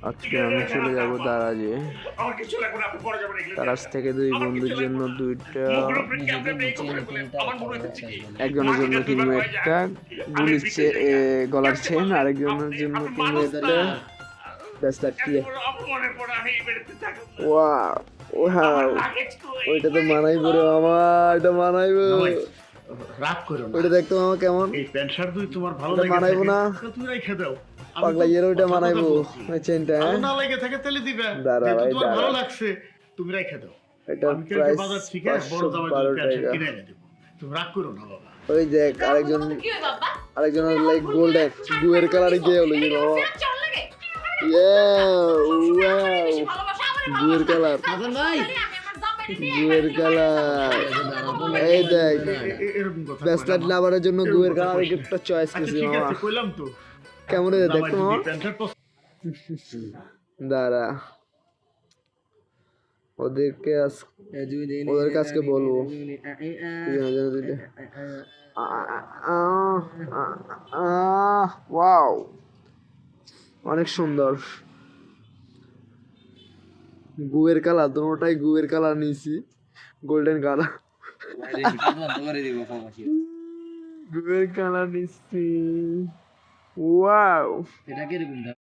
আজকে আমি চলে যাব দারাজে। তারাজ থেকে দুই বন্ধুর জন্য দুইটা, একজনের জন্য কিনবো একটা গুলির গলার চেন, আরেকজনের জন্য কিনবো একটা ব্রেসলেট। কি ওয়াও, ওইটা তো মানাইবো রে মামা, এটা মানাইবো। রাগ করো না, ওইটা দেখতো মামা কেমন, এই প্যান্ট শার্ট দুই তোমার ভালো লাগে মানাইবো না? তুমি রেখে দাও, পাগলা ইয়ের ওইটা মানাইবো ওই চেনটা। ভালো না লাগে থাকে তাহলে দিবে, দাঁড়া ভাই তোমার ভালো দাঁড়া, লাগছে তুমি রেখে দাও। এটা আমি কালকে প্রাইস বাজার থেকে বড় দামের 512 প্যান্ট শার্ট টাকা। কিনে এনে দেব, তুমি রাগ করো না বাবা। ওই দেখ আরেকজনের লাইক গোল্ডেন গুয়ের কালারে গিয়ে হলো কি বাবা, গুয়ের কালার, গুয়ের কালার। এই দেখ এরকম কথা ব্রেসলেট লাভারের জন্য গুয়ের কালার একটা চয়েস করেছি ঠিক মামা। আছে কইলাম তো, কেমন হয়েছে দেখতো মামা? প্যান্ট শার্ট দাঁড়া ওদেরকে আজকে বলবো ওয়াও অনেক সুন্দর গুয়ের কালার, দুটোটাই গুয়ের কালার নিয়েছি, গোল্ডেন কালার গুয়ের কালার নিচ্ছি। ওয়াও